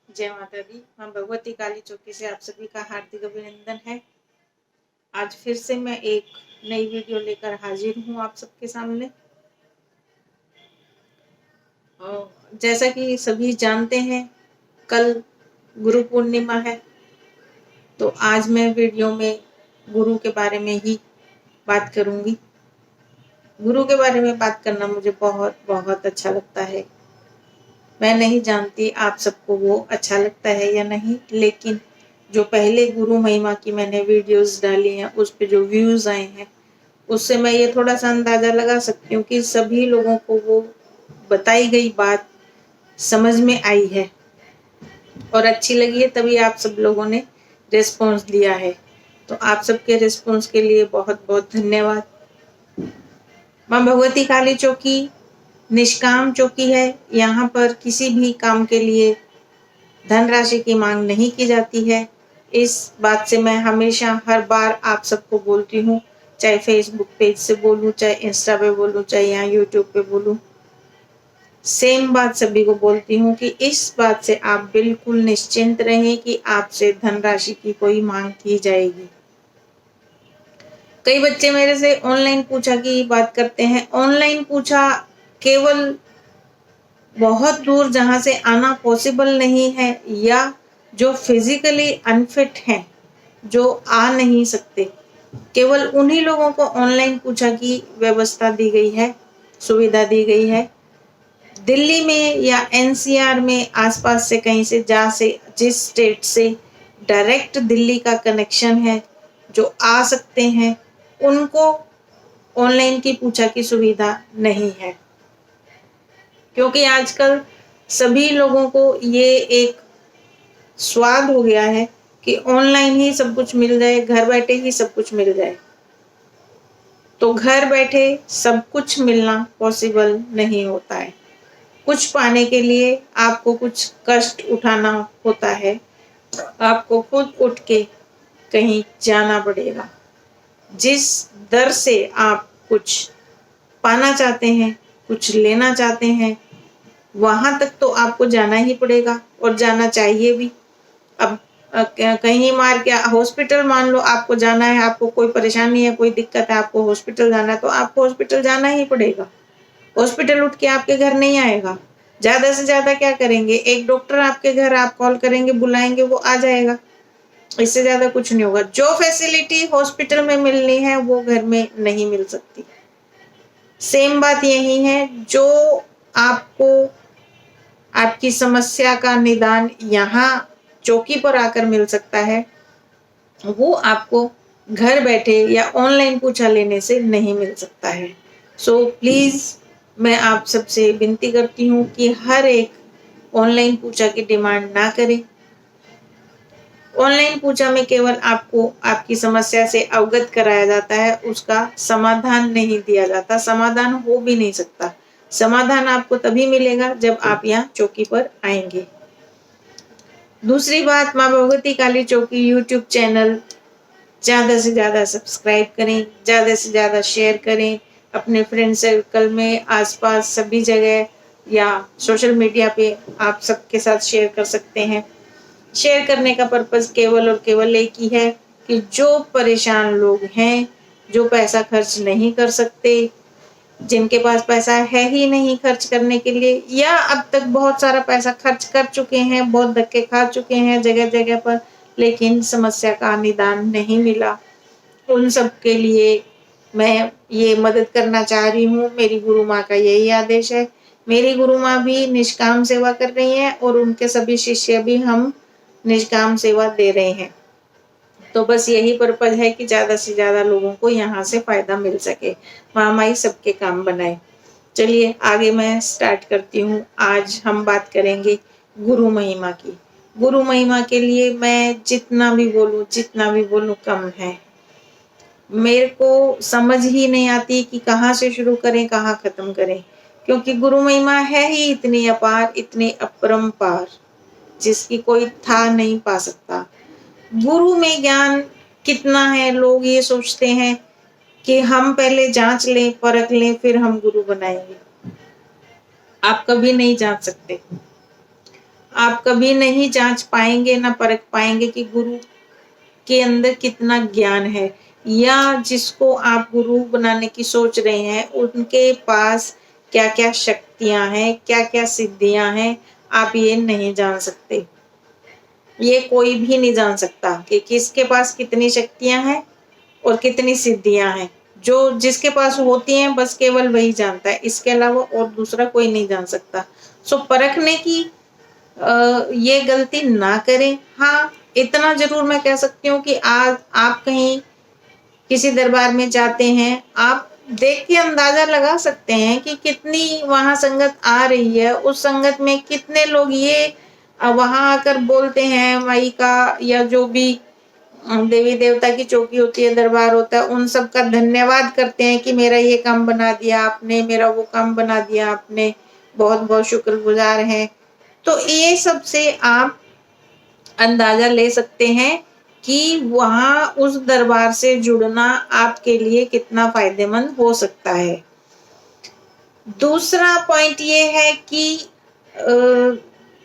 जय माता दी। मां भगवती काली चौकी से आप सभी का हार्दिक अभिनंदन है। आज फिर से मैं एक नई वीडियो लेकर हाजिर हूँ आप सबके सामने। जैसा कि सभी जानते हैं, कल गुरु पूर्णिमा है, तो आज मैं वीडियो में गुरु के बारे में ही बात करूंगी। गुरु के बारे में बात करना मुझे बहुत बहुत अच्छा लगता है। मैं नहीं जानती आप सबको वो अच्छा लगता है या नहीं, लेकिन जो पहले गुरु महिमा की मैंने वीडियोस डाली हैं उस पे जो व्यूज आए हैं, उससे मैं ये थोड़ा सा अंदाजा लगा सकती हूँ कि सभी लोगों को वो बताई गई बात समझ में आई है और अच्छी लगी है, तभी आप सब लोगों ने रिस्पॉन्स दिया है। तो आप सबके रिस्पॉन्स के लिए बहुत बहुत धन्यवाद। मां भगवती काली चौकी निष्काम चौकी है। यहाँ पर किसी भी काम के लिए धनराशि की मांग नहीं की जाती है। इस बात से मैं हमेशा हर बार आप सबको बोलती हूँ, चाहे फेसबुक पेज से बोलूँ, चाहे इंस्टा पे बोलूँ, चाहे यहाँ यूट्यूब पे बोलूँ, सेम बात सभी को बोलती हूँ कि इस बात से आप बिल्कुल निश्चिंत रहें कि आपसे धनराशि की कोई मांग की जाएगी। कई बच्चे मेरे से ऑनलाइन पूछा की बात करते हैं। ऑनलाइन पूछा केवल बहुत दूर जहां से आना पॉसिबल नहीं है या जो फिजिकली अनफिट हैं, जो आ नहीं सकते, केवल उन्हीं लोगों को ऑनलाइन पूछा की व्यवस्था दी गई है, सुविधा दी गई है। दिल्ली में या एनसीआर में आसपास से कहीं से जिस स्टेट से डायरेक्ट दिल्ली का कनेक्शन है, जो आ सकते हैं, उनको ऑनलाइन की पूछा की सुविधा नहीं है। क्योंकि आजकल सभी लोगों को ये एक स्वाद हो गया है कि ऑनलाइन ही सब कुछ मिल जाए, घर बैठे ही सब कुछ मिल जाए। तो घर बैठे सब कुछ मिलना पॉसिबल नहीं होता है। कुछ पाने के लिए आपको कुछ कष्ट उठाना होता है, आपको खुद उठ के कहीं जाना पड़ेगा। जिस दर से आप कुछ पाना चाहते हैं, कुछ लेना चाहते हैं, वहां तक तो आपको जाना ही पड़ेगा और जाना चाहिए भी। अब कहीं मार के हॉस्पिटल, मान लो आपको जाना है, आपको कोई परेशानी है, कोई दिक्कत है, आपको हॉस्पिटल जाना है, तो आपको हॉस्पिटल जाना ही पड़ेगा। हॉस्पिटल उठ के आपके घर नहीं आएगा। ज्यादा से ज्यादा क्या करेंगे, एक डॉक्टर आपके घर आप कॉल करेंगे, बुलाएंगे, वो आ जाएगा। इससे ज्यादा कुछ नहीं होगा। जो फैसिलिटी हॉस्पिटल में मिलनी है वो घर में नहीं मिल सकती। सेम बात यही है, जो आपको आपकी समस्या का निदान यहाँ चौकी पर आकर मिल सकता है, वो आपको घर बैठे या ऑनलाइन पूछा लेने से नहीं मिल सकता है। सो प्लीज मैं आप सबसे विनती करती हूँ कि हर एक ऑनलाइन पूछा की डिमांड ना करें। ऑनलाइन पूछा में केवल आपको आपकी समस्या से अवगत कराया जाता है, उसका समाधान नहीं दिया जाता। समाधान हो भी नहीं सकता। समाधान आपको तभी मिलेगा जब आप यहाँ चौकी पर आएंगे। दूसरी बात, मां भगवती काली चौकी यूट्यूब चैनल ज्यादा से ज्यादा सब्सक्राइब करें, ज्यादा से ज्यादा शेयर करें अपने फ्रेंड सर्कल में, आसपास सभी जगह, या सोशल मीडिया पे आप सबके साथ शेयर कर सकते हैं। शेयर करने का पर्पस केवल और केवल एक ही है कि जो परेशान लोग हैं, जो पैसा खर्च नहीं कर सकते, जिनके पास पैसा है ही नहीं खर्च करने के लिए, या अब तक बहुत सारा पैसा खर्च कर चुके हैं, बहुत धक्के खा चुके हैं जगह जगह पर, लेकिन समस्या का निदान नहीं मिला, उन सब के लिए मैं ये मदद करना चाह रही हूँ। मेरी गुरु माँ का यही आदेश है। मेरी गुरु माँ भी निष्काम सेवा कर रही है और उनके सभी शिष्य भी हम निष्काम सेवा दे रहे हैं। तो बस यही पर्पज है कि ज्यादा से ज्यादा लोगों को यहाँ से फायदा मिल सके, महामाई सबके काम बनाए। चलिए आगे मैं स्टार्ट करती हूँ। आज हम बात करेंगे गुरु महिमा की। गुरु महिमा के लिए मैं जितना भी बोलूं कम है। मेरे को समझ ही नहीं आती कि कहाँ से शुरू करें, कहाँ खत्म करें, क्योंकि गुरु महिमा है ही इतनी अपार, इतनी अपरंपार, जिसकी कोई था नहीं पा सकता। गुरु में ज्ञान कितना है, लोग ये सोचते हैं कि हम पहले जांच लें, परख लें, फिर हम गुरु बनाएंगे। आप कभी नहीं जांच सकते। आप कभी नहीं जांच पाएंगे, ना परख पाएंगे कि गुरु के अंदर कितना ज्ञान है, या जिसको आप गुरु बनाने की सोच रहे हैं उनके पास क्या क्या शक्तियां हैं, क्या क्या सिद्धियां हैं, आप ये नहीं जान सकते। ये कोई भी नहीं जान सकता कि किसके पास कितनी शक्तियां हैं और कितनी सिद्धियां हैं। जो जिसके पास होती हैं बस केवल वही जानता है, इसके अलावा और दूसरा कोई नहीं जान सकता। सो परखने की ये गलती ना करें। हाँ, इतना जरूर मैं कह सकती हूँ कि आज आप कहीं किसी दरबार में जाते हैं, आप देख के अंदाजा लगा सकते हैं कि कितनी वहां संगत आ रही है, उस संगत में कितने लोग ये वहां आकर बोलते हैं माई का, या जो भी देवी देवता की चौकी होती है, दरबार होता है, उन सब का धन्यवाद करते हैं कि मेरा ये काम बना दिया आपने, मेरा वो काम बना दिया आपने, बहुत बहुत शुक्रगुजार हैं। तो ये सब से आप अंदाजा ले सकते हैं कि वहां उस दरबार से जुड़ना आपके लिए कितना फायदेमंद हो सकता है। दूसरा पॉइंट ये है कि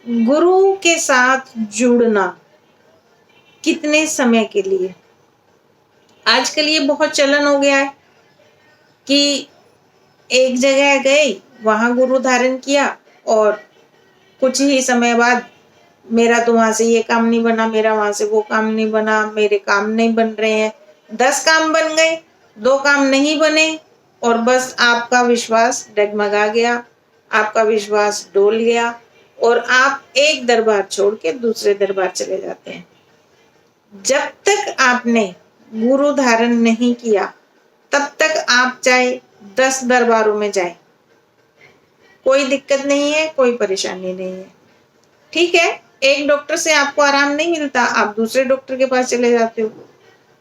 गुरु के साथ जुड़ना कितने समय के लिए। आजकल ये बहुत चलन हो गया है कि एक जगह गए, वहां गुरु धारण किया और कुछ ही समय बाद मेरा तो वहां से ये काम नहीं बना, मेरा वहां से वो काम नहीं बना, मेरे काम नहीं बन रहे हैं। 10 काम बन गए, 2 काम नहीं बने, और बस आपका विश्वास डगमगा गया, आपका विश्वास डोल गया, और आप एक दरबार छोड़ के दूसरे दरबार चले जाते हैं। जब तक आपने गुरु धारण नहीं किया तब तक आप चाहे 10 दरबारों में जाए, कोई दिक्कत नहीं है, कोई परेशानी नहीं है। ठीक है, एक डॉक्टर से आपको आराम नहीं मिलता, आप दूसरे डॉक्टर के पास चले जाते हो,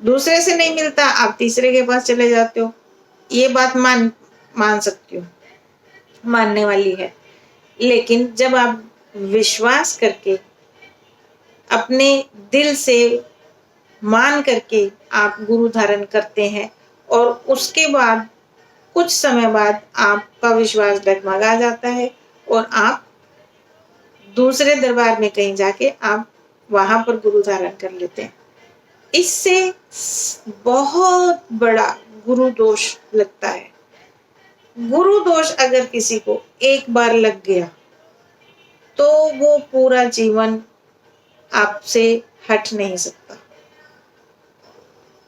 दूसरे से नहीं मिलता आप तीसरे के पास चले जाते हो। ये बात मान सकती हूँ, मानने वाली है। लेकिन जब आप विश्वास करके, अपने दिल से मान करके आप गुरु धारण करते हैं, और उसके बाद कुछ समय बाद आपका विश्वास डगमगा जाता है और आप दूसरे दरबार में कहीं जाके आप वहां पर गुरु धारण कर लेते हैं। इससे बहुत बड़ा गुरु दोष लगता है। गुरु दोष अगर किसी को एक बार लग गया तो वो पूरा जीवन आपसे हट नहीं सकता,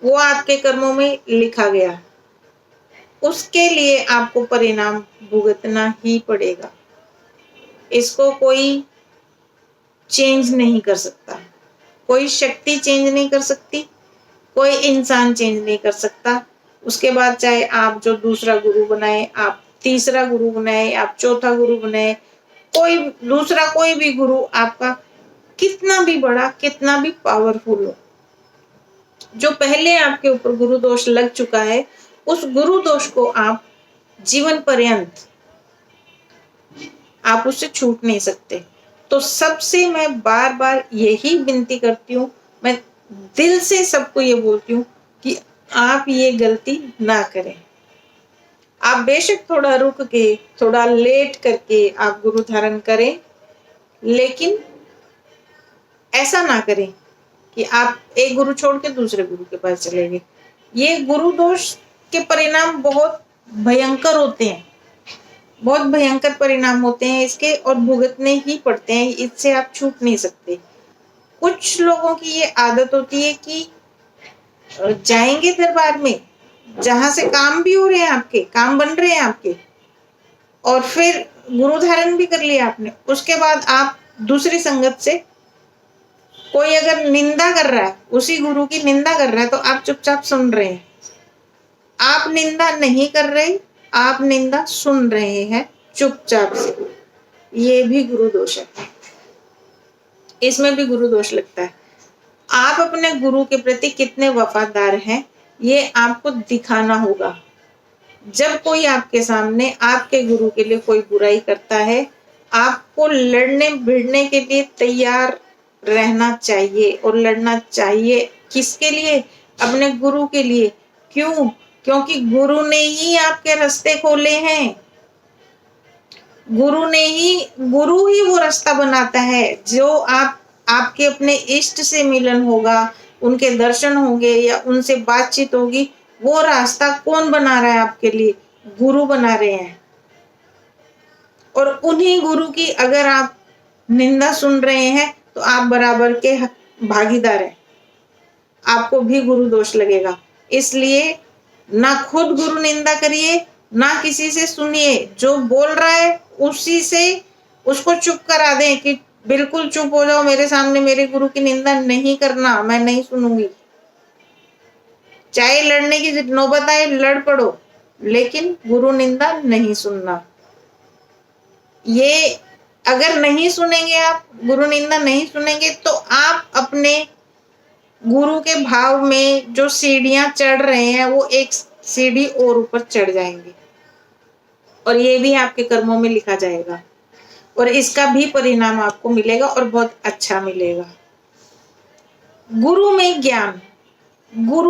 वो आपके कर्मों में लिखा गया, उसके लिए आपको परिणाम भुगतना ही पड़ेगा। इसको कोई चेंज नहीं कर सकता, कोई शक्ति चेंज नहीं कर सकती, कोई इंसान चेंज नहीं कर सकता। उसके बाद चाहे आप जो दूसरा गुरु बनाए, आप तीसरा गुरु बनाए, आप चौथा गुरु बनाए, कोई दूसरा कोई भी गुरु आपका कितना भी बड़ा, कितना भी पावरफुल हो, जो पहले आपके ऊपर गुरु दोष लग चुका है, उस गुरु दोष को आप जीवन पर्यंत आप उससे छूट नहीं सकते। तो सबसे मैं बार बार यही विनती करती हूँ, मैं दिल से सबको ये बोलती हूँ कि आप ये गलती ना करें। आप बेशक थोड़ा रुक के, थोड़ा लेट करके आप गुरु धारण करें, लेकिन ऐसा ना करें कि आप एक गुरु छोड़ के दूसरे गुरु के पास चले गए। ये गुरु दोष के परिणाम बहुत भयंकर होते हैं, बहुत भयंकर परिणाम होते हैं इसके, और भुगतने ही पड़ते हैं, इससे आप छूट नहीं सकते। कुछ लोगों की ये आदत होती है कि जाएंगे दरबार में जहां से काम भी हो रहे हैं, आपके काम बन रहे हैं आपके, और फिर गुरु धारण भी कर लिया आपने, उसके बाद आप दूसरी संगत से कोई अगर निंदा कर रहा है, उसी गुरु की निंदा कर रहा है, तो आप चुपचाप सुन रहे हैं। आप निंदा नहीं कर रहे, आप निंदा सुन रहे हैं चुपचाप से, ये भी गुरु दोष है, इसमें भी गुरु दोष लगता है। आप अपने गुरु के प्रति कितने वफादार हैं, ये आपको दिखाना होगा। जब कोई आपके सामने आपके गुरु के लिए कोई बुराई करता है, आपको लड़ने भिड़ने के लिए तैयार रहना चाहिए, और लड़ना चाहिए। किसके लिए? अपने गुरु के लिए। क्यों? क्योंकि गुरु ने ही आपके रास्ते खोले हैं, गुरु ही वो रास्ता बनाता है जो आपके अपने इष्ट से मिलन होगा, उनके दर्शन होंगे या उनसे बातचीत होगी। वो रास्ता कौन बना रहा है आपके लिए? गुरु बना रहे हैं। और उन्हीं गुरु की अगर आप निंदा सुन रहे हैं तो आप बराबर के भागीदार हैं, आपको भी गुरु दोष लगेगा। इसलिए ना खुद गुरु निंदा करिए, ना किसी से सुनिए। जो बोल रहा है उसी से उसको चुप करा दें कि बिल्कुल चुप हो जाओ, मेरे सामने मेरे गुरु की निंदा नहीं करना, मैं नहीं सुनूंगी। चाहे लड़ने की नौबत आए लड़ पड़ो, लेकिन गुरु निंदा नहीं सुनना। ये अगर नहीं सुनेंगे, आप गुरु निंदा नहीं सुनेंगे, तो आप अपने गुरु के भाव में जो सीढ़ियां चढ़ रहे हैं वो एक सीढ़ी और ऊपर चढ़ जाएंगे, और ये भी आपके कर्मों में लिखा जाएगा, और इसका भी परिणाम आपको मिलेगा और बहुत अच्छा मिलेगा। गुरु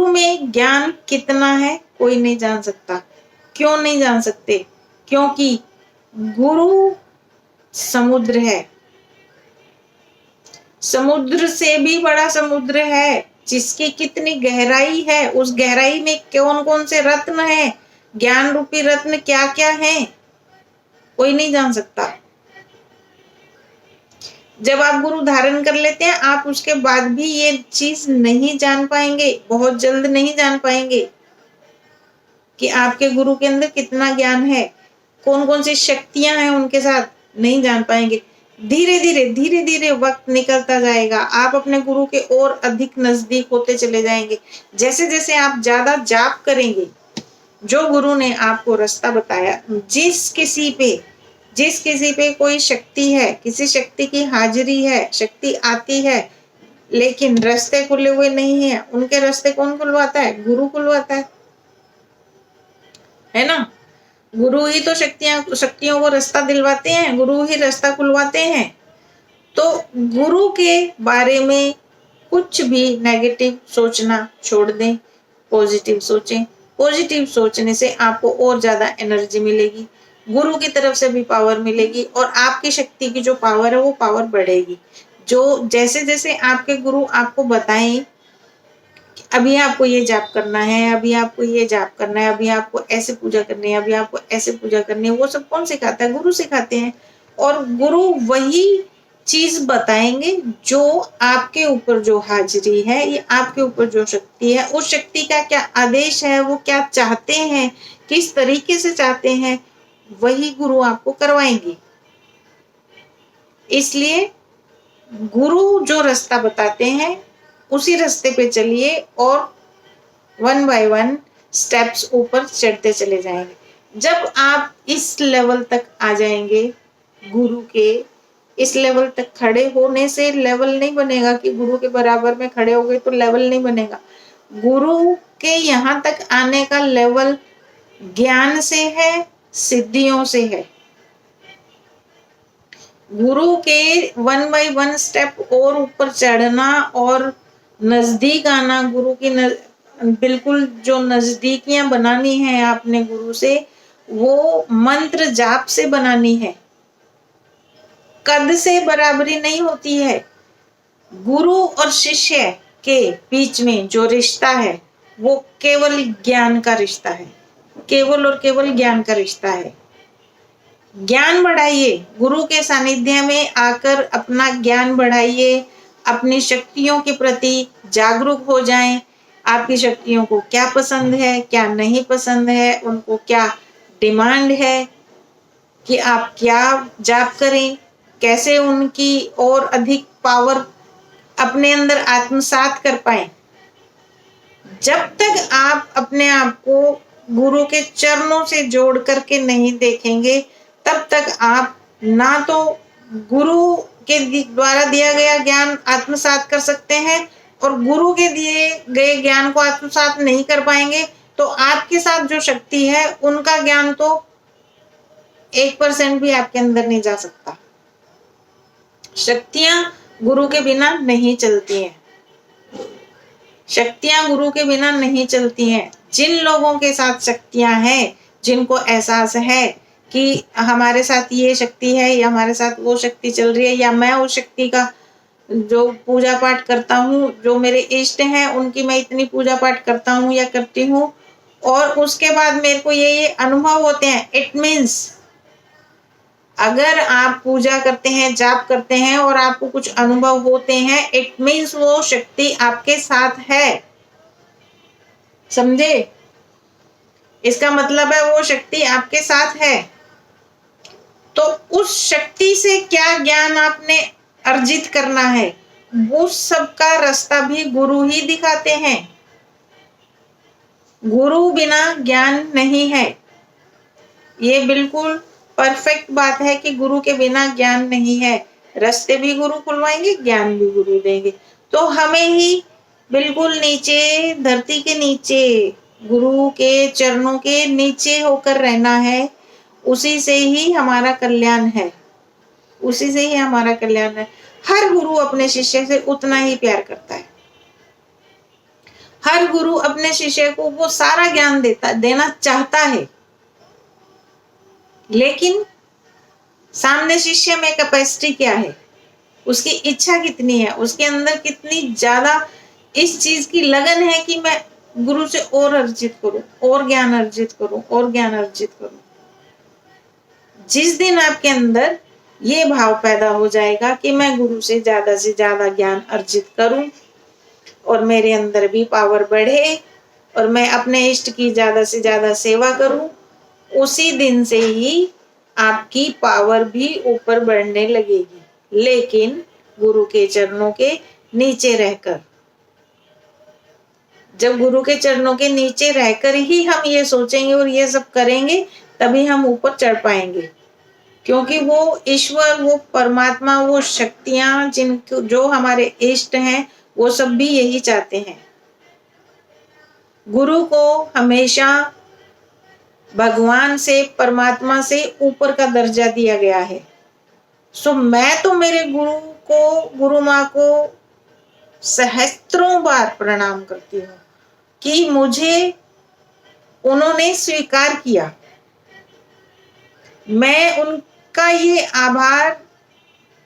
में ज्ञान कितना है कोई नहीं जान सकता। क्यों नहीं जान सकते? क्योंकि गुरु समुद्र है, समुद्र से भी बड़ा समुद्र है, जिसकी कितनी गहराई है, उस गहराई में कौन कौन से रत्न है, ज्ञान रूपी रत्न क्या क्या है, कोई नहीं जान सकता। जब आप गुरु धारण कर लेते हैं, आप उसके बाद भी ये चीज नहीं जान पाएंगे, बहुत जल्द नहीं जान पाएंगे कि आपके गुरु के अंदर कितना ज्ञान है, कौन कौन सी शक्तियां हैं उनके साथ, नहीं जान पाएंगे। धीरे धीरे वक्त निकलता जाएगा, आप अपने गुरु के और अधिक नजदीक होते चले जाएंगे। जैसे जैसे आप ज्यादा जाप करेंगे, जो गुरु ने आपको रास्ता बताया, जिस किसी पे कोई शक्ति है, किसी शक्ति की हाजिरी है, शक्ति आती है, लेकिन रास्ते खुले हुए नहीं है, उनके रास्ते कौन खुलवाता है? गुरु खुलवाता है ना। गुरु ही तो शक्तियों को रास्ता दिलवाते हैं, गुरु ही रास्ता खुलवाते हैं। तो गुरु के बारे में कुछ भी नेगेटिव सोचना छोड़ दें, पॉजिटिव सोचें। पॉजिटिव सोचने से आपको और ज्यादा एनर्जी मिलेगी, गुरु की तरफ से भी पावर मिलेगी, और आपकी शक्ति की जो पावर है वो पावर बढ़ेगी। जो जैसे जैसे आपके गुरु आपको बताएं, अभी आपको ये जाप करना है, अभी आपको ये जाप करना है, अभी आपको ऐसे पूजा करनी है, अभी आपको ऐसे पूजा करनी है, वो सब कौन सिखाता है? गुरु सिखाते हैं। और गुरु वही चीज बताएंगे जो आपके ऊपर जो हाजिरी है, ये आपके ऊपर जो शक्ति है, उस शक्ति का क्या आदेश है, वो क्या चाहते हैं, किस तरीके से चाहते हैं, वही गुरु आपको करवाएंगे। इसलिए गुरु जो रास्ता बताते हैं उसी रास्ते पे चलिए, और 1 बाय 1 स्टेप्स ऊपर चढ़ते चले जाएंगे। जब आप इस लेवल तक आ जाएंगे, गुरु के इस लेवल तक खड़े होने से लेवल नहीं बनेगा कि गुरु के बराबर में खड़े हो गए तो लेवल नहीं बनेगा। गुरु के यहाँ तक आने का लेवल ज्ञान से है, सिद्धियों से है। गुरु के 1 बाय 1 स्टेप और ऊपर चढ़ना और नजदीक आना, गुरु की बिल्कुल जो नजदीकियां बनानी है आपने गुरु से, वो मंत्र जाप से बनानी है। कद से बराबरी नहीं होती है। गुरु और शिष्य के बीच में जो रिश्ता है वो केवल ज्ञान का रिश्ता है, केवल और केवल ज्ञान का रिश्ता है। ज्ञान बढ़ाइए, गुरु के सानिध्य में आकर अपना ज्ञान बढ़ाइए, अपनी शक्तियों के प्रति जागरूक हो जाएं। आपकी शक्तियों को क्या पसंद है, क्या नहीं पसंद है, उनको क्या डिमांड है कि आप क्या जाप करें, कैसे उनकी और अधिक पावर अपने अंदर आत्मसात कर पाए। जब तक आप अपने आप को गुरु के चरणों से जोड़ करके नहीं देखेंगे, तब तक आप ना तो गुरु के द्वारा दिया गया ज्ञान आत्मसात कर सकते हैं, और गुरु के दिए गए ज्ञान को आत्मसात नहीं कर पाएंगे तो आपके साथ जो शक्ति है उनका ज्ञान तो 1% भी आपके अंदर नहीं जा सकता। शक्तियां गुरु के बिना नहीं चलती हैं, शक्तियां गुरु के बिना नहीं चलती हैं। जिन लोगों के साथ शक्तियां हैं, जिनको एहसास है कि हमारे साथ ये शक्ति है या हमारे साथ वो शक्ति चल रही है, या मैं उस शक्ति का जो पूजा पाठ करता हूँ, जो मेरे इष्ट हैं उनकी मैं इतनी पूजा पाठ करता हूँ या करती हूँ, और उसके बाद मेरे को ये अनुभव होते हैं। इट मीन्स अगर आप पूजा करते हैं, जाप करते हैं और आपको कुछ अनुभव होते हैं, इट मीन्स वो शक्ति आपके साथ है। समझे? इसका मतलब है वो शक्ति आपके साथ है। तो उस शक्ति से क्या ज्ञान आपने अर्जित करना है, वो सबका रास्ता भी गुरु ही दिखाते हैं। गुरु बिना ज्ञान नहीं है। ये बिल्कुल परफेक्ट बात है कि गुरु के बिना ज्ञान नहीं है। रास्ते भी गुरु खुलवाएंगे, ज्ञान भी गुरु देंगे। तो हमें ही बिल्कुल नीचे, धरती के नीचे, गुरु के चरणों के नीचे होकर रहना है। उसी से ही हमारा कल्याण है, उसी से ही हमारा कल्याण है। हर गुरु अपने शिष्य से उतना ही प्यार करता है। हर गुरु अपने शिष्य को वो सारा ज्ञान देना चाहता है, लेकिन सामने शिष्य में कैपेसिटी क्या है, उसकी इच्छा कितनी है, उसके अंदर कितनी ज्यादा इस चीज की लगन है कि मैं गुरु से और अर्जित करूं, और ज्ञान अर्जित करूं, और ज्ञान अर्जित करूं। जिस दिन आपके अंदर ये भाव पैदा हो जाएगा कि मैं गुरु से ज्यादा ज्ञान अर्जित करूं और मेरे अंदर भी पावर बढ़े और मैं अपने इष्ट की ज्यादा से ज्यादा सेवा करूं, उसी दिन से ही आपकी पावर भी ऊपर बढ़ने लगेगी, लेकिन गुरु के चरणों के नीचे रहकर। जब गुरु के चरणों के नीचे रहकर ही हम ये सोचेंगे और ये सब करेंगे, तभी हम ऊपर चढ़ पाएंगे। क्योंकि वो ईश्वर, वो परमात्मा, वो शक्तियां जिनको जो हमारे इष्ट हैं, वो सब भी यही चाहते हैं। गुरु को हमेशा भगवान से, परमात्मा से ऊपर का दर्जा दिया गया है। सो मैं तो मेरे गुरु को, गुरु माँ को सहस्त्रों बार प्रणाम करती हूँ कि मुझे उन्होंने स्वीकार किया। मैं उनका ये आभार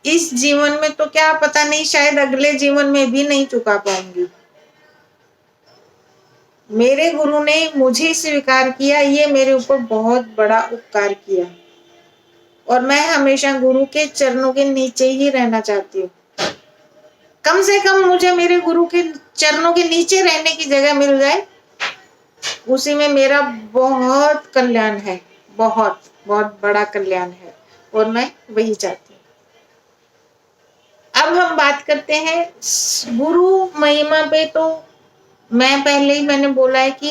इस जीवन में तो क्या पता नहीं, शायद अगले जीवन में भी नहीं चुका पाऊंगी। मेरे गुरु ने मुझे स्वीकार किया, ये मेरे ऊपर बहुत बड़ा उपकार किया, और मैं हमेशा गुरु के चरणों के नीचे ही रहना चाहती हूँ। कम से कम मुझे मेरे गुरु के चरणों के नीचे रहने की जगह मिल जाए, उसी में मेरा बहुत कल्याण है, बहुत बहुत बड़ा कल्याण है, और मैं वही चाहती हूँ। अब हम बात करते हैं गुरु महिमा पे। तो मैं पहले ही मैंने बोला है कि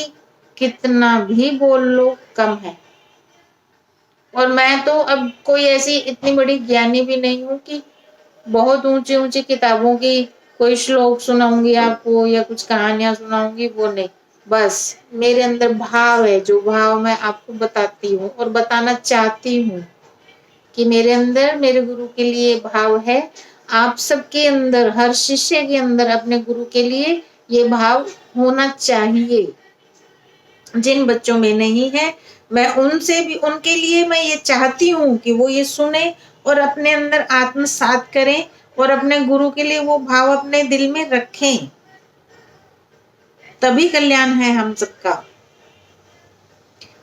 कितना भी बोल लो कम है, और मैं तो अब कोई ऐसी इतनी बड़ी ज्ञानी भी नहीं हूं कि बहुत ऊंची ऊंची किताबों की कोई श्लोक सुनाऊंगी आपको या कुछ कहानियां सुनाऊंगी, वो नहीं। बस मेरे अंदर भाव है, जो भाव मैं आपको बताती हूँ और बताना चाहती हूँ कि मेरे अंदर मेरे गुरु के लिए भाव है। आप सबके अंदर, हर शिष्य के अंदर अपने गुरु के लिए ये भाव होना चाहिए। जिन बच्चों में नहीं है, मैं उनसे भी, उनके लिए मैं ये चाहती हूँ कि वो ये सुने और अपने अंदर आत्मसात करें और अपने गुरु के लिए वो भाव अपने दिल में रखें, तभी कल्याण है हम सबका।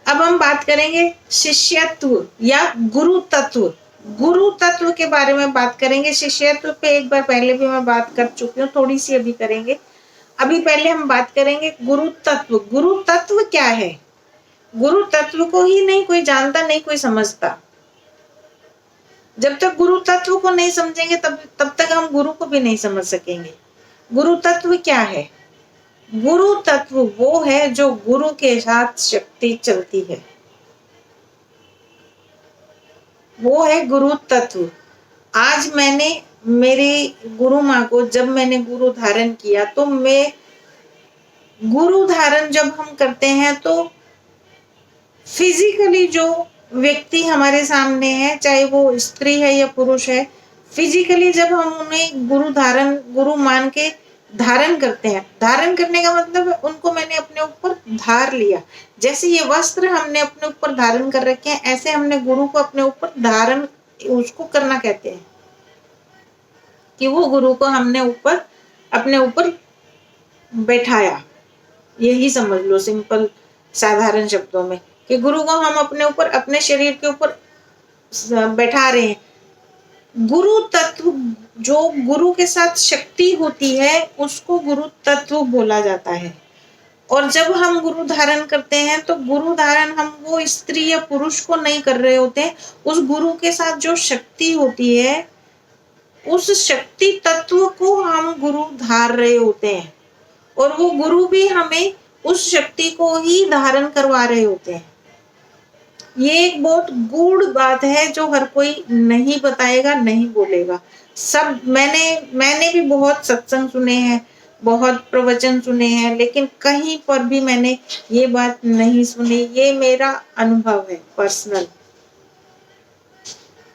अब हम बात करेंगे शिष्यत्व या गुरु तत्व। गुरु तत्व के बारे में बात करेंगे। शिष्यत्व पे एक बार पहले भी मैं बात कर चुकी हूँ, थोड़ी सी अभी करेंगे। अभी पहले हम बात करेंगे गुरु तत्व। गुरु तत्व क्या है? गुरु तत्व को ही नहीं कोई जानता, नहीं कोई समझता। जब तक गुरु तत्व को नहीं समझेंगे तब तक हम गुरु को भी नहीं समझ सकेंगे। गुरु तत्व क्या है? गुरु तत्व वो है जो गुरु के साथ शक्ति चलती है, वो है गुरु तत्व। आज मैंने मेरी गुरु माँ को, जब मैंने गुरु धारण किया, तो मैं गुरु धारण जब हम करते हैं तो फिजिकली जो व्यक्ति हमारे सामने है, चाहे वो स्त्री है या पुरुष है, फिजिकली जब हम उन्हें गुरु धारण, गुरु मान के धारण करते हैं। धारण करने का मतलब है उनको मैंने अपने ऊपर धार लिया। जैसे ये वस्त्र हमने अपने ऊपर धारण कर रखे हैं, ऐसे हमने गुरु को अपने ऊपर धारण उसको करना कहते हैं कि वो गुरु को हमने ऊपर अपने ऊपर बैठाया। यही समझ लो सिंपल साधारण शब्दों में कि गुरु को हम अपने ऊपर अपने शरीर के ऊपर बैठा रहे हैं। गुरु तत्व जो गुरु के साथ शक्ति होती है उसको गुरु तत्व बोला जाता है। और जब हम गुरु धारण करते हैं तो गुरु धारण हम वो स्त्री या पुरुष को नहीं कर रहे होते, उस गुरु के साथ जो शक्ति होती है उस शक्ति तत्व को हम गुरु धार रहे होते हैं, और वो गुरु भी हमें उस शक्ति को ही धारण करवा रहे होते हैं। ये एक बहुत गूढ़ बात है जो हर कोई नहीं बताएगा, नहीं बोलेगा। सब मैंने भी बहुत सत्संग सुने हैं, बहुत प्रवचन सुने हैं, लेकिन कहीं पर भी मैंने ये बात नहीं सुनी। ये मेरा अनुभव है पर्सनल।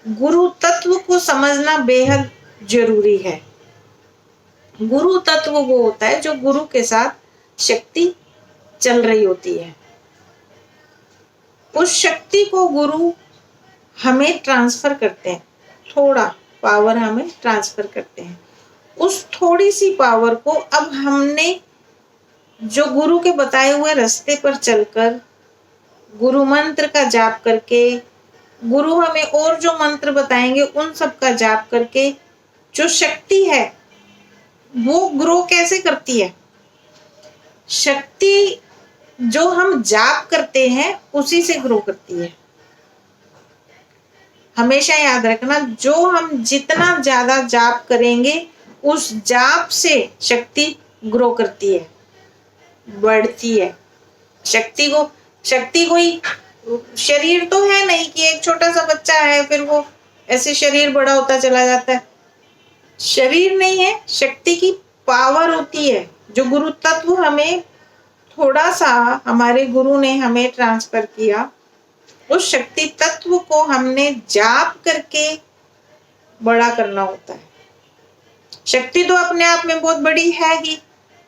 गुरु तत्व को समझना बेहद जरूरी है। गुरु तत्व वो होता है जो गुरु के साथ शक्ति चल रही होती है। उस शक्ति को गुरु हमें ट्रांसफर करते हैं, थोड़ा पावर हमें ट्रांसफर करते हैं। उस थोड़ी सी पावर को अब हमने जो गुरु के बताए हुए रास्ते पर चलकर, गुरु मंत्र का जाप करके, गुरु हमें और जो मंत्र बताएंगे उन सब का जाप करके जो शक्ति है वो ग्रो कैसे करती है। शक्ति जो हम जाप करते हैं उसी से ग्रो करती है। हमेशा याद रखना, जो हम जितना ज्यादा जाप करेंगे उस जाप से शक्ति ग्रो करती है, बढ़ती है। शक्ति कोई शरीर तो है नहीं कि एक छोटा सा बच्चा है फिर वो ऐसे शरीर बड़ा होता चला जाता है। शरीर नहीं है, शक्ति की पावर होती है जो गुरु तत्व हमें थोड़ा सा हमारे गुरु ने हमें ट्रांसफर किया। उस शक्ति तत्व को हमने जाप करके बड़ा करना होता है। शक्ति तो अपने आप में बहुत बड़ी है ही।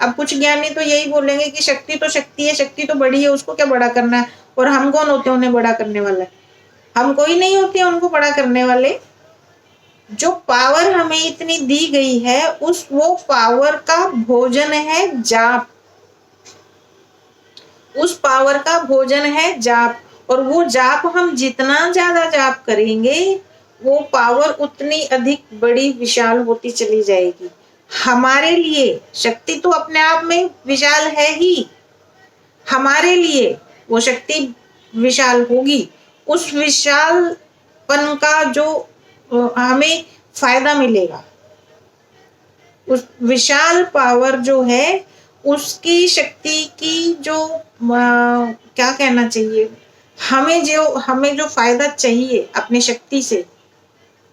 अब कुछ ज्ञानी तो यही बोलेंगे कि शक्ति तो शक्ति है, शक्ति तो बड़ी है, उसको क्या बड़ा करना है। और हम कौन होते हैं उन्हें बड़ा करने वाले? हम कोई नहीं होते हैं उनको बड़ा करने वाले। जो पावर हमें इतनी दी गई है वो पावर का भोजन है जाप। उस पावर का भोजन है जाप, और वो जाप हम जितना ज्यादा जाप करेंगे वो पावर उतनी अधिक बड़ी विशाल होती चली जाएगी। हमारे लिए शक्ति तो अपने आप में विशाल है ही, हमारे लिए वो शक्ति विशाल होगी। उस विशालपन का जो हमें फायदा मिलेगा, उस विशाल पावर जो है उसकी शक्ति की जो क्या कहना चाहिए, हमें जो फायदा चाहिए अपनी शक्ति से,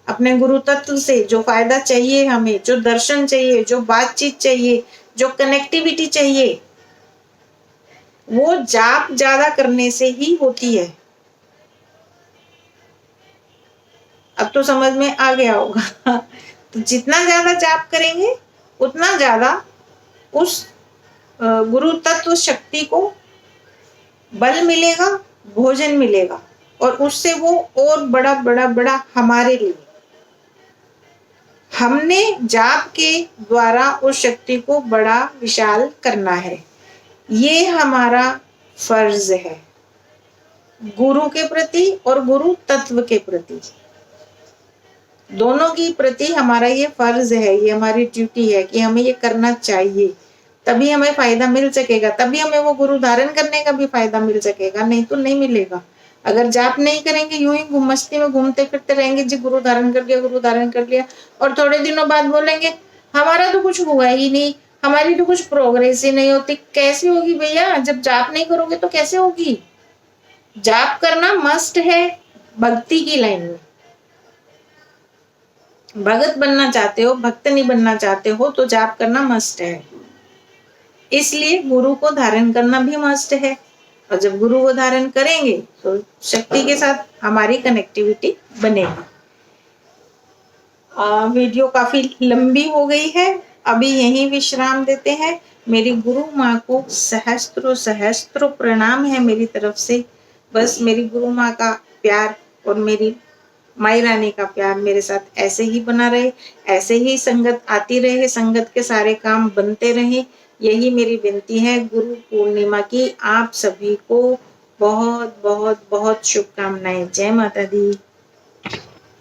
अपने गुरु तत्व से जो फायदा चाहिए, हमें जो दर्शन चाहिए, जो बातचीत चाहिए, जो कनेक्टिविटी चाहिए, वो जाप ज्यादा करने से ही होती है। अब तो समझ में आ गया होगा। तो जितना ज्यादा जाप करेंगे उतना ज्यादा उस गुरु तत्व शक्ति को बल मिलेगा, भोजन मिलेगा, और उससे वो और बड़ा बड़ा बड़ा हमारे लिए, हमने जाप के द्वारा उस शक्ति को बड़ा विशाल करना है। ये हमारा फर्ज है गुरु के प्रति और गुरु तत्व के प्रति, दोनों की प्रति हमारा ये फर्ज है, ये हमारी ड्यूटी है कि हमें ये करना चाहिए। तभी हमें फायदा मिल सकेगा, तभी हमें वो गुरु धारण करने का भी फायदा मिल सकेगा, नहीं तो नहीं मिलेगा। अगर जाप नहीं करेंगे, यूं ही मस्ती में घूमते फिरते रहेंगे, जी गुरु धारण कर लिया, गुरु धारण कर लिया, और थोड़े दिनों बाद बोलेंगे हमारा तो कुछ हुआ ही नहीं, हमारी तो कुछ प्रोग्रेस ही नहीं होती। कैसे होगी भैया? जब जाप नहीं करोगे तो कैसे होगी? जाप करना मस्ट है भक्ति की लाइन में। भगत बनना चाहते हो, भक्त नहीं बनना चाहते हो तो जाप करना मस्ट है। इसलिए गुरु को धारण करना भी मस्ट है, और जब गुरु को धारण करेंगे तो शक्ति के साथ हमारी कनेक्टिविटी बनेगी। वीडियो काफी लंबी हो गई है, अभी यहीं विश्राम देते हैं। मेरी गुरु माँ को सहस्त्रों सहस्त्रों प्रणाम है मेरी तरफ से। बस मेरी गुरु माँ का प्यार और मेरी माई रानी का प्यार मेरे साथ ऐसे ही बना रहे, ऐसे ही संगत आती रहे, संगत के सारे काम बनते रहे। यही मेरी विनती है। गुरु पूर्णिमा की आप सभी को बहुत बहुत बहुत शुभकामनाएं। जय माता दी।